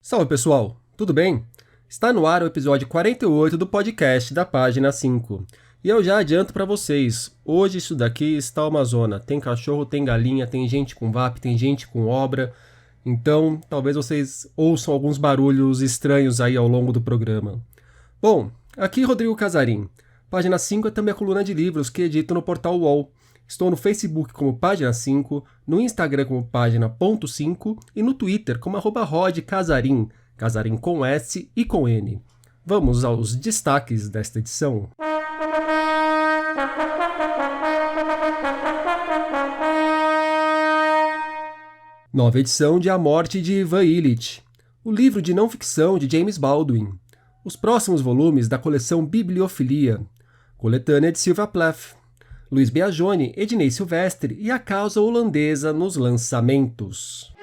Salve pessoal, tudo bem? Está no ar o episódio 48 do podcast da página 5. E eu já adianto para vocês, hoje isso daqui está uma zona. Tem cachorro, tem galinha, tem gente com VAP, tem gente com obra. Então, talvez vocês ouçam alguns barulhos estranhos aí ao longo do programa. Bom, aqui Rodrigo Casarim. Página 5 é também a coluna de livros que edito no portal UOL. Estou no Facebook como Página 5, no Instagram como Página.5 e no Twitter como @rodcasarim, Casarim com S e com N. Vamos aos destaques desta edição. Nova edição de A Morte de Ivan Illich, o livro de não-ficção de James Baldwin, os próximos volumes da coleção Bibliofilia, coletânea de Sylvia Plath, Luiz Biagioni, Ednei Silvestre e a causa holandesa nos lançamentos.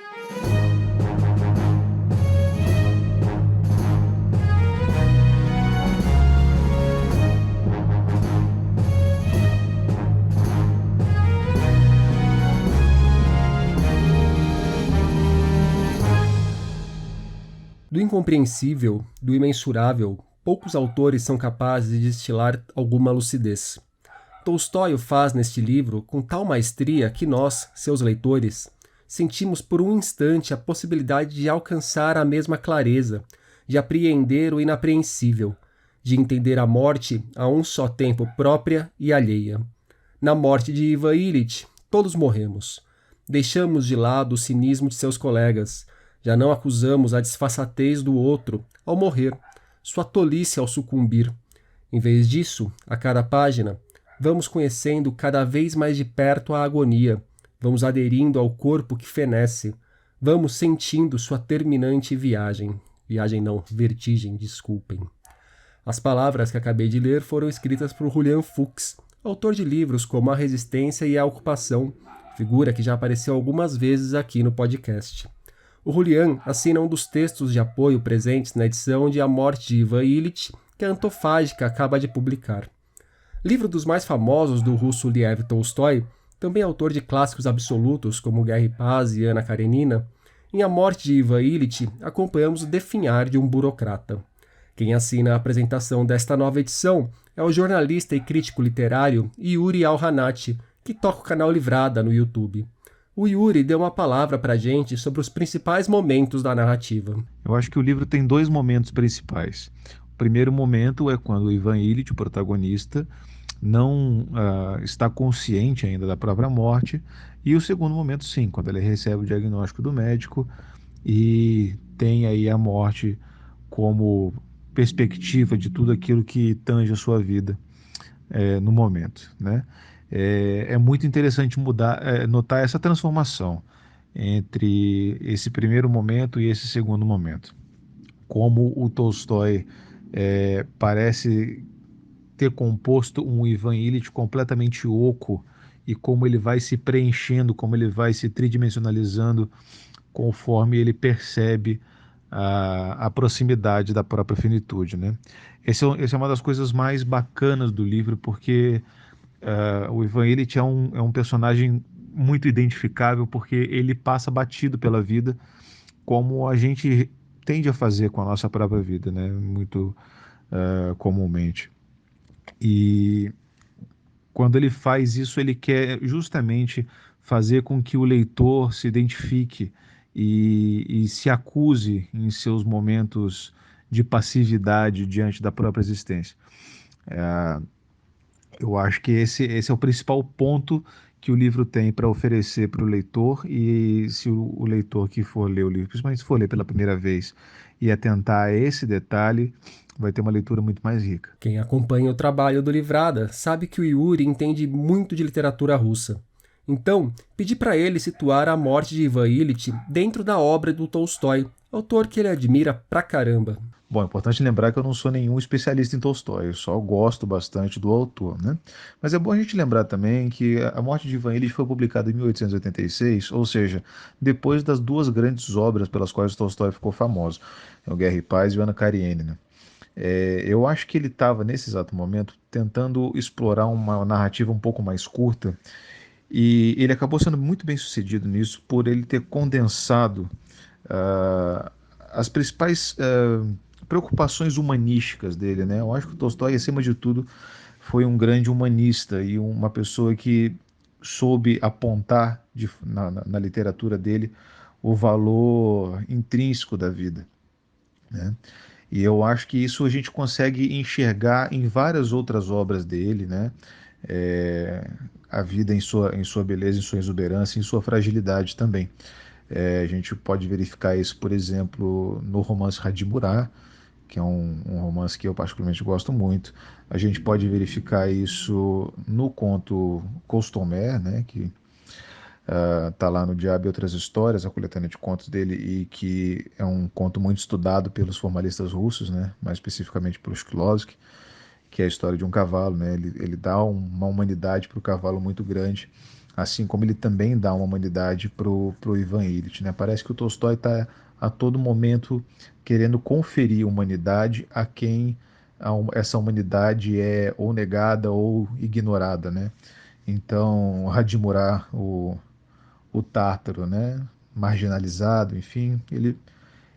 Do incompreensível, do imensurável, poucos autores são capazes de destilar alguma lucidez. Tolstói o faz neste livro com tal maestria que nós, seus leitores, sentimos por um instante a possibilidade de alcançar a mesma clareza, de apreender o inapreensível, de entender a morte a um só tempo própria e alheia. Na morte de Ivan Illich, todos morremos. Deixamos de lado o cinismo de seus colegas, já não acusamos a disfarçatez do outro ao morrer, sua tolice ao sucumbir. Em vez disso, a cada página, vamos conhecendo cada vez mais de perto a agonia, vamos aderindo ao corpo que fenece, vamos sentindo sua terminante viagem. Viagem não, vertigem, desculpem. As palavras que acabei de ler foram escritas por Julian Fuchs, autor de livros como A Resistência e a Ocupação, figura que já apareceu algumas vezes aqui no podcast. O Julian assina um dos textos de apoio presentes na edição de A Morte de Ivan Illich, que a Antofágica acaba de publicar. Livro dos mais famosos do russo Lev Tolstói, também autor de clássicos absolutos como Guerra e Paz e Ana Karenina, em A Morte de Ivan Illich acompanhamos o definhar de um burocrata. Quem assina a apresentação desta nova edição é o jornalista e crítico literário Yuri Alhanati, que toca o canal Livrada no YouTube. O Yuri deu uma palavra pra gente sobre os principais momentos da narrativa. Eu acho que o livro tem dois momentos principais. O primeiro momento é quando o Ivan Illich, o protagonista, não está consciente ainda da própria morte. E o segundo momento, sim, quando ele recebe o diagnóstico do médico e tem aí a morte como perspectiva de tudo aquilo que tange a sua vida no momento, né? É muito interessante notar essa transformação entre esse primeiro momento e esse segundo momento. Como o Tolstói parece ter composto um Ivan Illich completamente oco e como ele vai se preenchendo, como ele vai se tridimensionalizando conforme ele percebe a proximidade da própria finitude, né? Essa é uma das coisas mais bacanas do livro, porque o Ivan Illich é um personagem muito identificável, porque ele passa batido pela vida, como a gente tende a fazer com a nossa própria vida, né? Muito comumente. E quando ele faz isso, ele quer justamente fazer com que o leitor se identifique e se acuse em seus momentos de passividade diante da própria existência. Eu acho que esse é o principal ponto que o livro tem para oferecer para o leitor, e se o leitor que for ler o livro, principalmente se for ler pela primeira vez e atentar a esse detalhe, vai ter uma leitura muito mais rica. Quem acompanha o trabalho do Livrada sabe que o Yuri entende muito de literatura russa. Então, pedi para ele situar A Morte de Ivan Illich dentro da obra do Tolstói, autor que ele admira pra caramba. Bom, é importante lembrar que eu não sou nenhum especialista em Tolstói, eu só gosto bastante do autor, né? Mas é bom a gente lembrar também que A Morte de Ivan Illich foi publicada em 1886, ou seja, depois das duas grandes obras pelas quais Tolstói ficou famoso, o Guerra e Paz e o Ana Karenina. Eu acho que ele estava, nesse exato momento, tentando explorar uma narrativa um pouco mais curta, e ele acabou sendo muito bem sucedido nisso por ele ter condensado as principais preocupações humanísticas dele, né? Eu acho que o Tolstói, acima de tudo, foi um grande humanista e uma pessoa que soube apontar na literatura dele o valor intrínseco da vida, né? E eu acho que isso a gente consegue enxergar em várias outras obras dele, né? É, a vida em sua beleza, em sua exuberância, em sua fragilidade também. A gente pode verificar isso, por exemplo, no romance Radimurá, que é um romance que eu particularmente gosto muito. A gente pode verificar isso no conto Costomer, né, que está lá no Diabo e Outras Histórias, a coletânea de contos dele, e que é um conto muito estudado pelos formalistas russos, né, mais especificamente pelo Shklovsky, que é a história de um cavalo. Né, ele dá uma humanidade para o cavalo muito grande, assim como ele também dá uma humanidade para o Ivan Ilitch. Né. Parece que o Tolstói está a todo momento querendo conferir humanidade a quem essa humanidade é ou negada ou ignorada. Né. Então, Radimurá, o tártaro, né, marginalizado, enfim, ele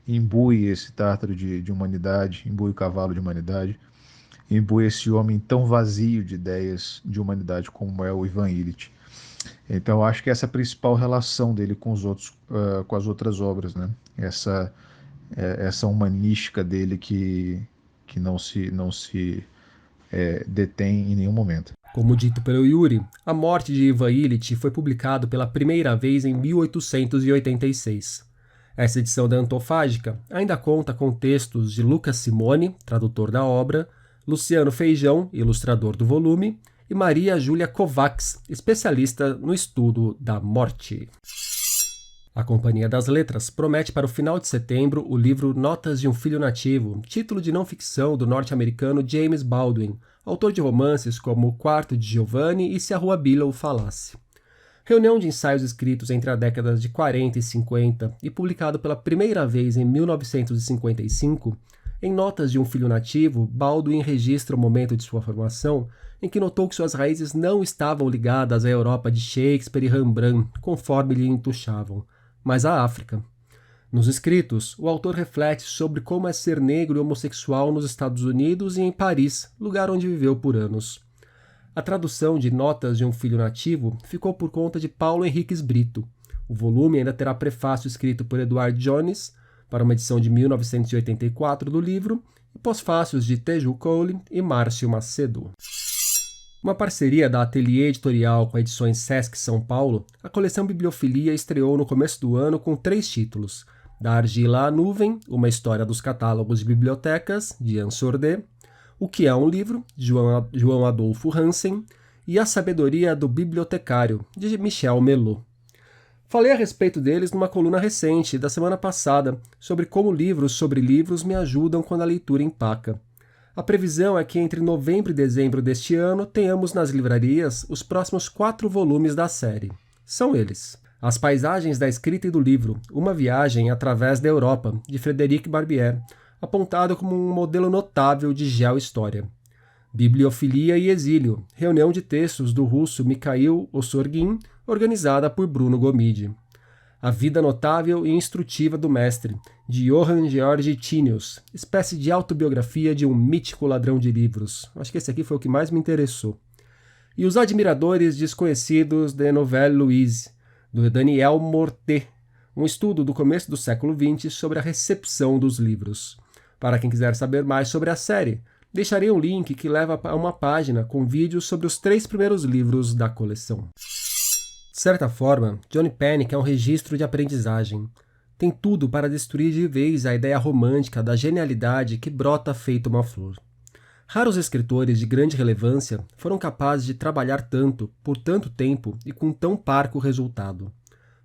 imbui esse tártaro de humanidade, imbui o cavalo de humanidade, imbui esse homem tão vazio de ideias de humanidade como é o Ivan Ilitch. Então, eu acho que essa é a principal relação dele com os outros, com as outras obras, né? Essa humanística dele que não se detém em nenhum momento. Como dito pelo Yuri, A Morte de Ivan Ilitch foi publicado pela primeira vez em 1886. Essa edição da Antofágica ainda conta com textos de Lucas Simone, tradutor da obra, Luciano Feijão, ilustrador do volume, e Maria Júlia Kovacs, especialista no estudo da morte. A Companhia das Letras promete para o final de setembro o livro Notas de um Filho Nativo, título de não-ficção do norte-americano James Baldwin, autor de romances como O Quarto de Giovanni e Se a Rua Billow Falasse. Reunião de ensaios escritos entre as décadas de 40 e 50 e publicado pela primeira vez em 1955, em Notas de um Filho Nativo, Baldwin registra o momento de sua formação em que notou que suas raízes não estavam ligadas à Europa de Shakespeare e Rembrandt, conforme lhe entuchavam, mas à África. Nos escritos, o autor reflete sobre como é ser negro e homossexual nos Estados Unidos e em Paris, lugar onde viveu por anos. A tradução de Notas de um Filho Nativo ficou por conta de Paulo Henriques Brito. O volume ainda terá prefácio escrito por Edward Jones, para uma edição de 1984 do livro, e pós-fácios de Teju Cole e Márcio Macedo. Uma parceria da Ateliê Editorial com a Edições Sesc São Paulo, a coleção Bibliofilia estreou no começo do ano com 3 títulos: Da Argila à Nuvem, uma história dos catálogos de bibliotecas, de Ian Sordet, O que é um livro, de João Adolfo Hansen, e A Sabedoria do Bibliotecário, de Michel Melot. Falei a respeito deles numa coluna recente, da semana passada, sobre como livros sobre livros me ajudam quando a leitura empaca. A previsão é que entre novembro e dezembro deste ano tenhamos nas livrarias os próximos 4 volumes da série. São eles: As Paisagens da Escrita e do Livro, Uma Viagem através da Europa, de Frédéric Barbier, apontado como um modelo notável de geohistória. Bibliofilia e Exílio, reunião de textos do russo Mikhail Ossorgin, organizada por Bruno Gomide. A Vida Notável e Instrutiva do Mestre, de Johann Georg Tinius, espécie de autobiografia de um mítico ladrão de livros. Acho que esse aqui foi o que mais me interessou. E Os Admiradores Desconhecidos de Nouvelle Louise, do Daniel Mortet, um estudo do começo do século XX sobre a recepção dos livros. Para quem quiser saber mais sobre a série, deixarei um link que leva a uma página com vídeos sobre os 3 primeiros livros da coleção. De certa forma, Johnny Panic é um registro de aprendizagem. Tem tudo para destruir de vez a ideia romântica da genialidade que brota feito uma flor. Raros escritores de grande relevância foram capazes de trabalhar tanto, por tanto tempo e com tão parco resultado.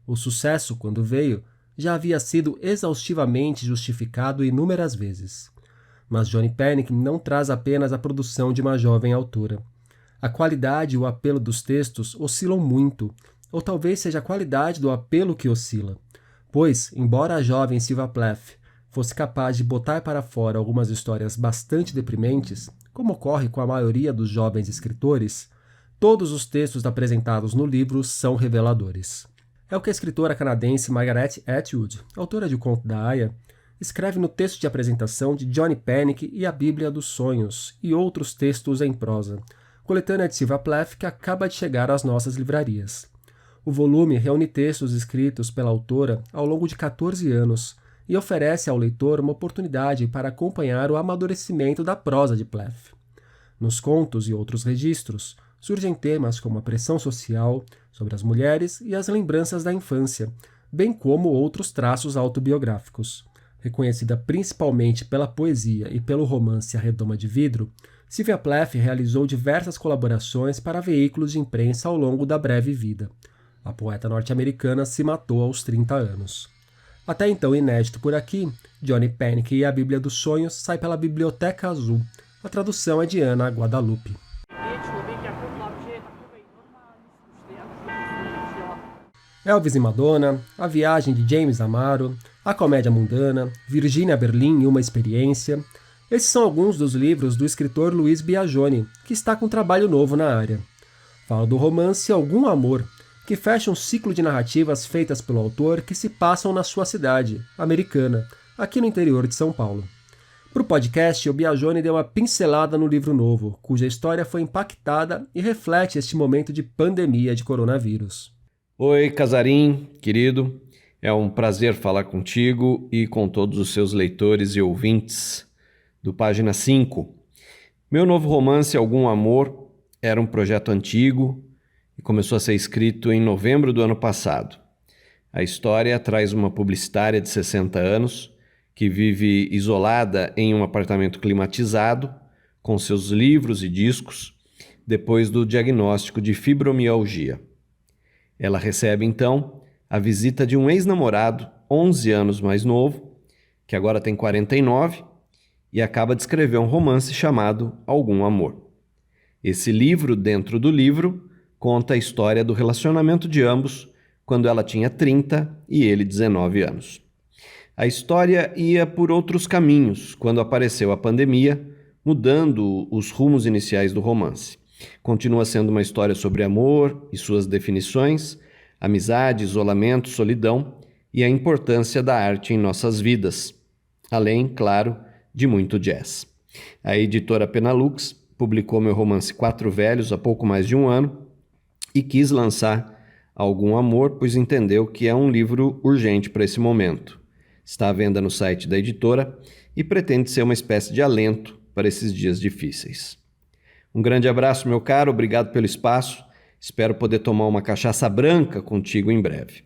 O sucesso, quando veio, já havia sido exaustivamente justificado inúmeras vezes. Mas Johnny Panic não traz apenas a produção de uma jovem autora. A qualidade e o apelo dos textos oscilam muito, ou talvez seja a qualidade do apelo que oscila. Pois, embora a jovem Sylvia Plath fosse capaz de botar para fora algumas histórias bastante deprimentes, como ocorre com a maioria dos jovens escritores, todos os textos apresentados no livro são reveladores. É o que a escritora canadense Margaret Atwood, autora de O Conto da Aia, escreve no texto de apresentação de Johnny Panic e a Bíblia dos Sonhos, e outros textos em prosa, coletânea de Sylvia Plath que acaba de chegar às nossas livrarias. O volume reúne textos escritos pela autora ao longo de 14 anos e oferece ao leitor uma oportunidade para acompanhar o amadurecimento da prosa de Plath. Nos contos e outros registros, surgem temas como a pressão social, sobre as mulheres e as lembranças da infância, bem como outros traços autobiográficos. Reconhecida principalmente pela poesia e pelo romance A Redoma de Vidro, Sylvia Plath realizou diversas colaborações para veículos de imprensa ao longo da breve vida. A poeta norte-americana se matou aos 30 anos. Até então inédito por aqui, Johnny Panic e a Bíblia dos Sonhos sai pela Biblioteca Azul. A tradução é de Ana Guadalupe. Elvis e Madonna, A Viagem de James Amaro, A Comédia Mundana, Virginia Berlin e Uma Experiência. Esses são alguns dos livros do escritor Luiz Biagioni, que está com trabalho novo na área. Fala do romance Algum Amor, que fecha um ciclo de narrativas feitas pelo autor que se passam na sua cidade, Americana, aqui no interior de São Paulo. Para o podcast, o Biagioni deu uma pincelada no livro novo, cuja história foi impactada e reflete este momento de pandemia de coronavírus. Oi, Casarim, querido. É um prazer falar contigo e com todos os seus leitores e ouvintes do Página 5. Meu novo romance, Algum Amor, era um projeto antigo e começou a ser escrito em novembro do ano passado. A história traz uma publicitária de 60 anos que vive isolada em um apartamento climatizado, com seus livros e discos, depois do diagnóstico de fibromialgia. Ela recebe, então, a visita de um ex-namorado, 11 anos mais novo, que agora tem 49, e acaba de escrever um romance chamado Algum Amor. Esse livro dentro do livro conta a história do relacionamento de ambos quando ela tinha 30 e ele 19 anos. A história ia por outros caminhos quando apareceu a pandemia, mudando os rumos iniciais do romance. Continua sendo uma história sobre amor e suas definições, amizade, isolamento, solidão e a importância da arte em nossas vidas, além, claro, de muito jazz. A editora Penalux publicou meu romance Quatro Velhos há pouco mais de um ano e quis lançar Algum Amor, pois entendeu que é um livro urgente para esse momento. Está à venda no site da editora e pretende ser uma espécie de alento para esses dias difíceis. Um grande abraço, meu caro, obrigado pelo espaço. Espero poder tomar uma cachaça branca contigo em breve.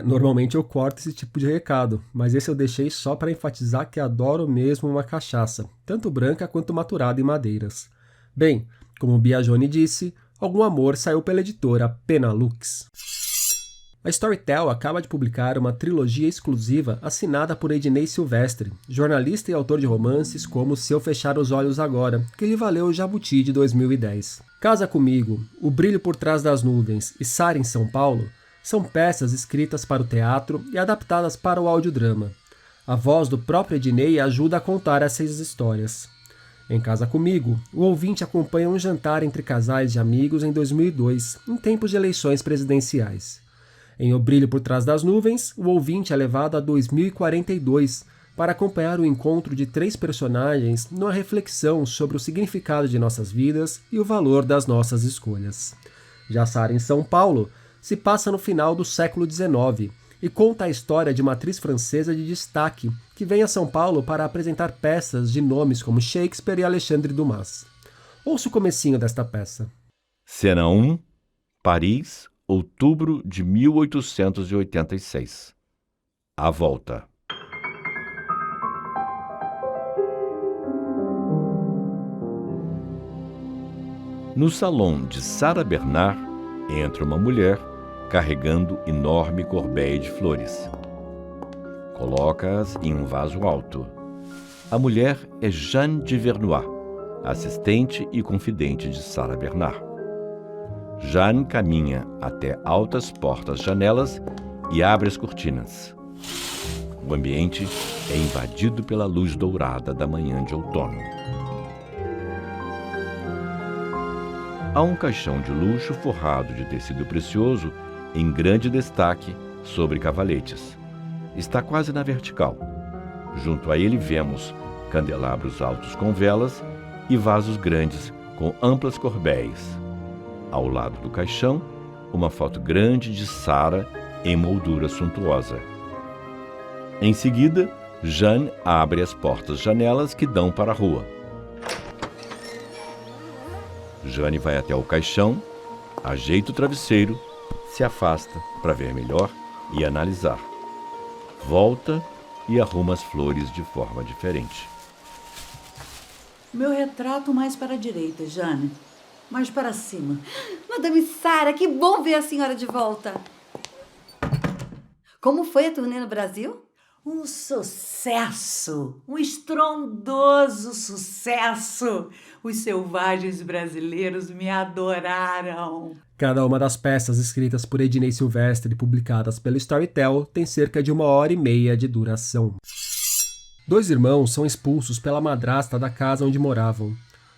Normalmente eu corto esse tipo de recado, mas esse eu deixei só para enfatizar que adoro mesmo uma cachaça, tanto branca quanto maturada em madeiras. Bem, como o Biagioni disse, Algum Amor saiu pela editora Penalux. A Storytel acaba de publicar uma trilogia exclusiva assinada por Ednei Silvestre, jornalista e autor de romances como Se Eu Fechar os Olhos Agora, que lhe valeu o Jabuti de 2010. Casa Comigo, O Brilho por Trás das Nuvens e Sara em São Paulo são peças escritas para o teatro e adaptadas para o audiodrama. A voz do próprio Ednei ajuda a contar essas histórias. Em Casa Comigo, o ouvinte acompanha um jantar entre casais de amigos em 2002, em tempos de eleições presidenciais. Em O Brilho por Trás das Nuvens, o ouvinte é levado a 2042 para acompanhar o encontro de três personagens numa reflexão sobre o significado de nossas vidas e o valor das nossas escolhas. Já Sara em São Paulo se passa no final do século XIX e conta a história de uma atriz francesa de destaque que vem a São Paulo para apresentar peças de nomes como Shakespeare e Alexandre Dumas. Ouça o comecinho desta peça. Cena 1, Paris, outubro de 1886. A volta. No salão de Sarah Bernard entra uma mulher carregando enorme corbeia de flores. Coloca-as em um vaso alto. A mulher é Jeanne de Vernois, assistente e confidente de Sarah Bernard. Jeanne caminha até altas portas-janelas e abre as cortinas. O ambiente é invadido pela luz dourada da manhã de outono. Há um caixão de luxo forrado de tecido precioso em grande destaque sobre cavaletes. Está quase na vertical. Junto a ele vemos candelabros altos com velas e vasos grandes com amplas corbéis. Ao lado do caixão, uma foto grande de Sara em moldura suntuosa. Em seguida, Jane abre as portas-janelas que dão para a rua. Jane vai até o caixão, ajeita o travesseiro, se afasta para ver melhor e analisar. Volta e arruma as flores de forma diferente. Meu retrato mais para a direita, Jane. Mais para cima. Madame Sara, que bom ver a senhora de volta. Como foi a turnê no Brasil? Um sucesso! Um estrondoso sucesso! Os selvagens brasileiros me adoraram. Cada uma das peças escritas por Ednei Silvestre e publicadas pela Storytel tem cerca de 1h30 de duração. 2 irmãos são expulsos pela madrasta da casa onde moravam.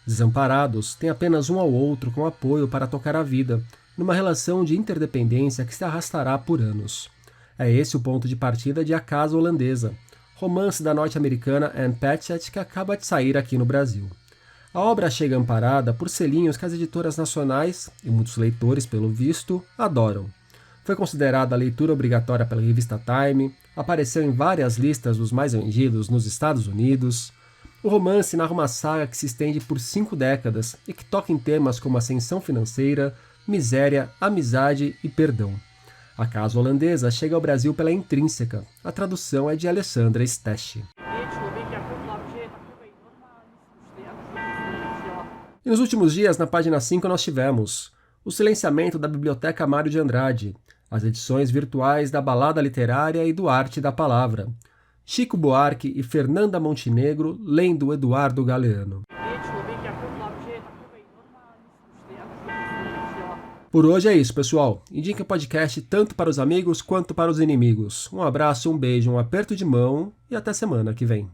Desamparados, têm apenas um ao outro com apoio para tocar a vida, numa relação de interdependência que se arrastará por anos. É esse o ponto de partida de A Casa Holandesa, romance da norte-americana Anne Patchett que acaba de sair aqui no Brasil. A obra chega amparada por selinhos que as editoras nacionais, e muitos leitores, pelo visto, adoram. Foi considerada a leitura obrigatória pela revista Time, apareceu em várias listas dos mais vendidos nos Estados Unidos. O romance narra uma saga que se estende por 5 décadas e que toca em temas como ascensão financeira, miséria, amizade e perdão. A Casa Holandesa chega ao Brasil pela Intrínseca. A tradução é de Alessandra Stesch. E nos últimos dias, na página 5, nós tivemos o silenciamento da Biblioteca Mário de Andrade, as edições virtuais da Balada Literária e do Arte da Palavra, Chico Buarque e Fernanda Montenegro lendo Eduardo Galeano. Por hoje é isso, pessoal. Indique o podcast tanto para os amigos quanto para os inimigos. Um abraço, um beijo, um aperto de mão e até semana que vem.